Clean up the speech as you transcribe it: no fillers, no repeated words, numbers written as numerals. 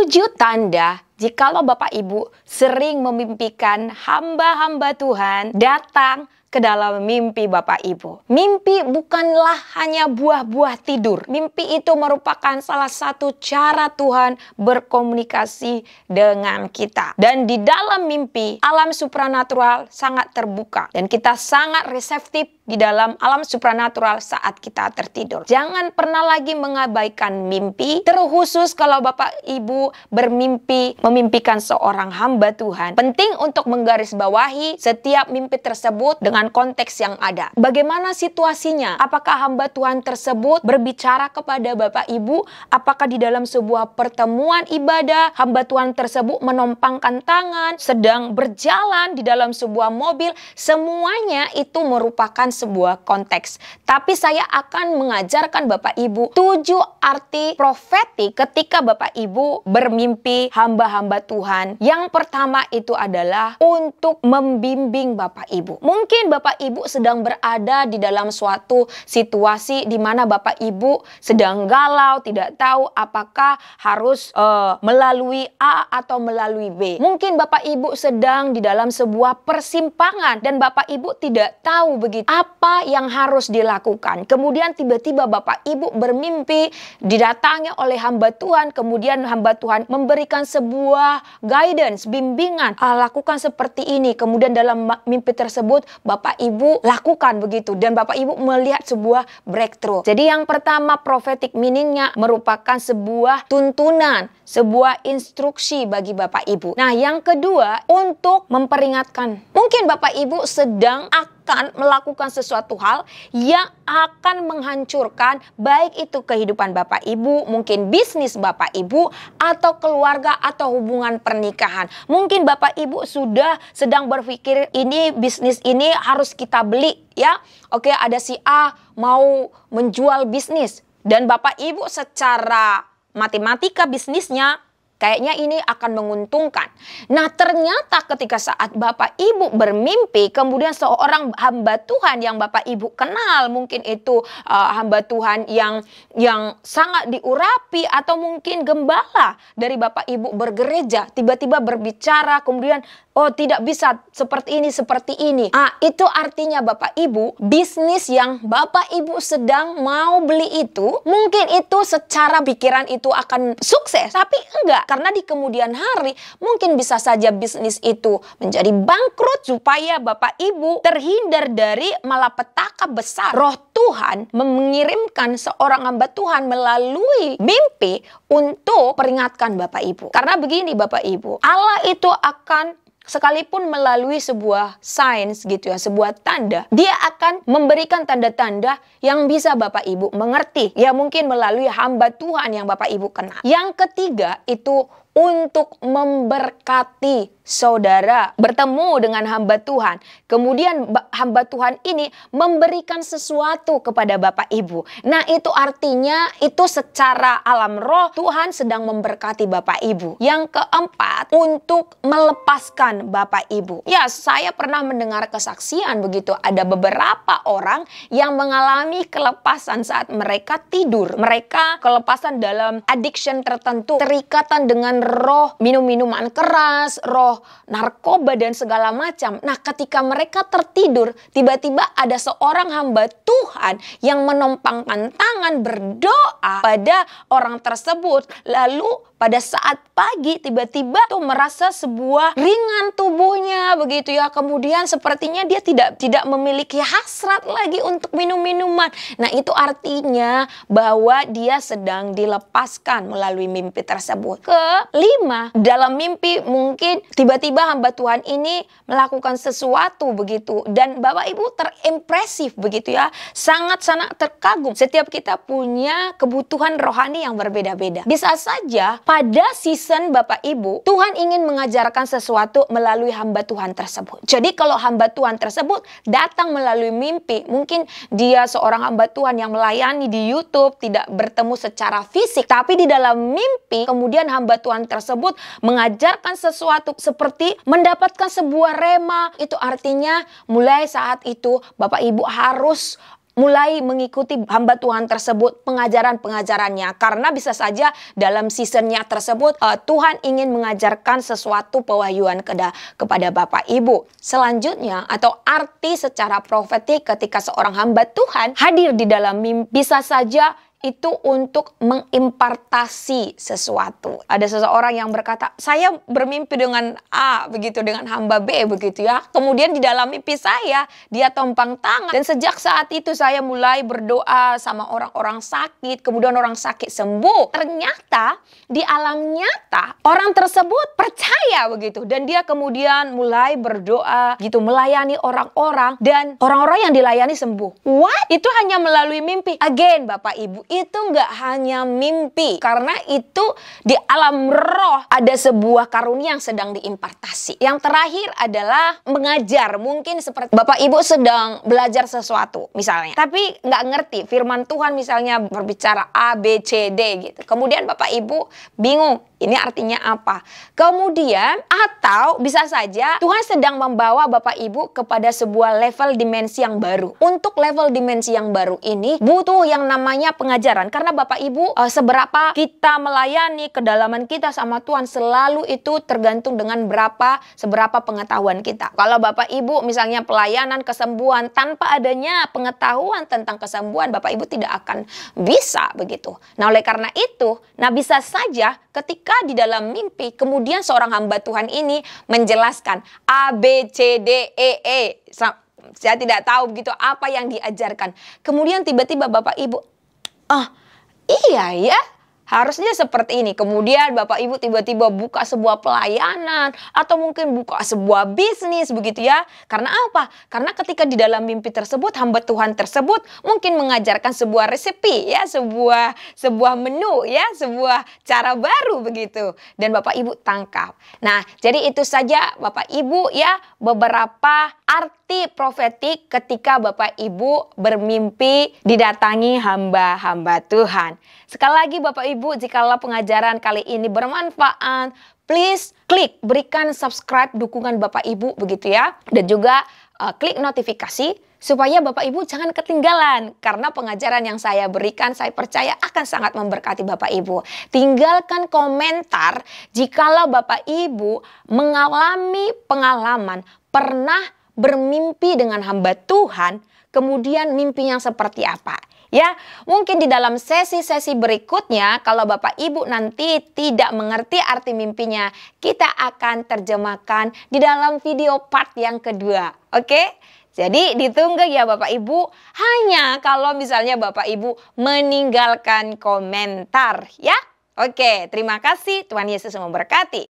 7 tanda jikalau Bapak Ibu sering memimpikan hamba-hamba Tuhan datang ke dalam mimpi Bapak Ibu. Mimpi bukanlah hanya buah-buah tidur. Mimpi itu merupakan salah satu cara Tuhan berkomunikasi dengan kita. Dan di dalam mimpi, alam supranatural sangat terbuka. Dan kita sangat reseptif di dalam alam supranatural saat kita tertidur. Jangan pernah lagi mengabaikan mimpi, terkhusus kalau Bapak Ibu bermimpi memimpikan seorang hamba Tuhan. Penting untuk menggarisbawahi setiap mimpi tersebut dengan konteks yang ada. Bagaimana situasinya? Apakah hamba Tuhan tersebut berbicara kepada Bapak Ibu? Apakah di dalam sebuah pertemuan ibadah hamba Tuhan tersebut menompangkan tangan, sedang berjalan di dalam sebuah mobil? Semuanya itu merupakan sebuah konteks. Tapi saya akan mengajarkan Bapak Ibu 7 arti profetik ketika Bapak Ibu bermimpi hamba-hamba Tuhan. Yang pertama itu adalah untuk membimbing Bapak Ibu. Mungkin Bapak Ibu sedang berada di dalam suatu situasi di mana Bapak Ibu sedang galau, tidak tahu apakah harus melalui A atau melalui B. Mungkin Bapak Ibu sedang di dalam sebuah persimpangan dan Bapak Ibu tidak tahu begitu apa yang harus dilakukan. Kemudian tiba-tiba Bapak Ibu bermimpi didatangi oleh hamba Tuhan, kemudian hamba Tuhan memberikan sebuah guidance, bimbingan, lakukan seperti ini. Kemudian dalam mimpi tersebut Bapak Ibu lakukan begitu dan Bapak Ibu melihat sebuah breakthrough. Jadi yang pertama, prophetic meaningnya merupakan sebuah tuntunan, sebuah instruksi bagi Bapak Ibu. Nah, yang kedua, untuk memperingatkan. Mungkin Bapak Ibu sedang akan melakukan sesuatu hal yang akan menghancurkan baik itu kehidupan Bapak Ibu, mungkin bisnis Bapak Ibu, atau keluarga atau hubungan pernikahan. Mungkin Bapak Ibu sudah sedang berpikir ini bisnis ini harus kita beli ya. Oke, ada si A mau menjual bisnis dan Bapak Ibu secara matematika bisnisnya kayaknya ini akan menguntungkan. Nah, ternyata ketika saat Bapak Ibu bermimpi, kemudian seorang hamba Tuhan yang Bapak Ibu kenal, mungkin itu hamba Tuhan yang sangat diurapi atau mungkin gembala dari Bapak Ibu bergereja, tiba-tiba berbicara, kemudian oh tidak bisa seperti ini. Itu artinya Bapak Ibu, bisnis yang Bapak Ibu sedang mau beli itu, mungkin itu secara pikiran itu akan sukses, tapi enggak. Karena di kemudian hari mungkin bisa saja bisnis itu menjadi bangkrut supaya Bapak Ibu terhindar dari malapetaka besar. Roh Tuhan mengirimkan seorang hamba Tuhan melalui mimpi untuk peringatkan Bapak Ibu. Karena begini Bapak Ibu, Allah itu akan sekalipun melalui sebuah signs gitu ya, sebuah tanda, dia akan memberikan tanda-tanda yang bisa Bapak Ibu mengerti. Ya mungkin melalui hamba Tuhan yang Bapak Ibu kenal. Yang ketiga itu untuk memberkati saudara bertemu dengan hamba Tuhan. Kemudian hamba Tuhan ini memberikan sesuatu kepada Bapak Ibu. Nah, itu artinya itu secara alam roh Tuhan sedang memberkati Bapak Ibu. Yang keempat, untuk melepaskan Bapak Ibu. Ya, saya pernah mendengar kesaksian begitu. Ada beberapa orang yang mengalami kelepasan saat mereka tidur. Mereka kelepasan dalam addiction tertentu, terikatan dengan roh minum-minuman keras, roh narkoba dan segala macam. Nah, ketika mereka tertidur, tiba-tiba ada seorang hamba Tuhan yang menompangkan tangan berdoa pada orang tersebut. Lalu pada saat pagi tiba-tiba tuh merasa sebuah ringan tubuhnya begitu ya. Kemudian sepertinya dia tidak memiliki hasrat lagi untuk minum-minuman. Nah, itu artinya bahwa dia sedang dilepaskan melalui mimpi tersebut. Kelima, dalam mimpi mungkin tiba-tiba hamba Tuhan ini melakukan sesuatu begitu dan Bapak Ibu terimpresif begitu ya. Sangat-sangat terkagum. Setiap kita punya kebutuhan rohani yang berbeda-beda. Bisa saja pada season Bapak Ibu, Tuhan ingin mengajarkan sesuatu melalui hamba Tuhan tersebut. Jadi kalau hamba Tuhan tersebut datang melalui mimpi, mungkin dia seorang hamba Tuhan yang melayani di YouTube, tidak bertemu secara fisik, tapi di dalam mimpi, kemudian hamba Tuhan tersebut mengajarkan sesuatu seperti mendapatkan sebuah rema. Itu artinya mulai saat itu Bapak Ibu harus mulai mengikuti hamba Tuhan tersebut, pengajaran-pengajarannya. Karena bisa saja dalam seasonnya tersebut Tuhan ingin mengajarkan sesuatu pewahyuan kepada Bapak Ibu. Selanjutnya atau arti secara profetik ketika seorang hamba Tuhan hadir di dalam mimpi, bisa saja itu untuk mengimpartasi sesuatu. Ada seseorang yang berkata, saya bermimpi dengan A, begitu, dengan hamba B, begitu ya. Kemudian di dalam mimpi saya, dia tumpang tangan. Dan sejak saat itu saya mulai berdoa sama orang-orang sakit, kemudian orang sakit sembuh. Ternyata di alam nyata, orang tersebut percaya begitu. Dan dia kemudian mulai berdoa, gitu, melayani orang-orang. Dan orang-orang yang dilayani sembuh. What? Itu hanya melalui mimpi. Again, Bapak Ibu, itu nggak hanya mimpi, karena itu di alam roh ada sebuah karunia yang sedang diimpartasi. Yang terakhir adalah mengajar. Mungkin seperti Bapak Ibu sedang belajar sesuatu misalnya, tapi nggak ngerti firman Tuhan, misalnya berbicara A, B, C, D gitu. Kemudian Bapak Ibu bingung, ini artinya apa? Kemudian atau bisa saja Tuhan sedang membawa Bapak Ibu kepada sebuah level dimensi yang baru. Untuk level dimensi yang baru ini butuh yang namanya pengajaran. Karena Bapak Ibu seberapa kita melayani, kedalaman kita sama Tuhan selalu itu tergantung dengan seberapa pengetahuan kita. Kalau Bapak Ibu misalnya pelayanan kesembuhan tanpa adanya pengetahuan tentang kesembuhan, Bapak Ibu tidak akan bisa begitu. Nah, oleh karena itu, bisa saja ketika di dalam mimpi kemudian seorang hamba Tuhan ini menjelaskan A, B, C, D, E. Saya tidak tahu begitu apa yang diajarkan. Kemudian tiba-tiba Bapak Ibu, iya ya, harusnya seperti ini. Kemudian Bapak Ibu tiba-tiba buka sebuah pelayanan atau mungkin buka sebuah bisnis begitu ya. Karena apa? Karena ketika di dalam mimpi tersebut hamba Tuhan tersebut mungkin mengajarkan sebuah resepi ya, sebuah menu ya, sebuah cara baru begitu. Dan Bapak Ibu tangkap. Nah, jadi itu saja Bapak Ibu ya, beberapa arti profetik ketika Bapak Ibu bermimpi didatangi hamba-hamba Tuhan. Sekali lagi Bapak Ibu, jikalau pengajaran kali ini bermanfaat, please berikan subscribe, dukungan Bapak Ibu begitu ya. Dan juga klik notifikasi supaya Bapak Ibu jangan ketinggalan. Karena pengajaran yang saya berikan, saya percaya akan sangat memberkati Bapak Ibu. Tinggalkan komentar jikalau Bapak Ibu mengalami pengalaman pernah bermimpi dengan hamba Tuhan, kemudian mimpinya seperti apa. Ya, mungkin di dalam sesi-sesi berikutnya, kalau Bapak Ibu nanti tidak mengerti arti mimpinya, kita akan terjemahkan di dalam video part yang kedua. Oke? Jadi ditunggu ya Bapak Ibu, hanya kalau misalnya Bapak Ibu meninggalkan komentar ya. Oke, terima kasih. Tuhan Yesus memberkati.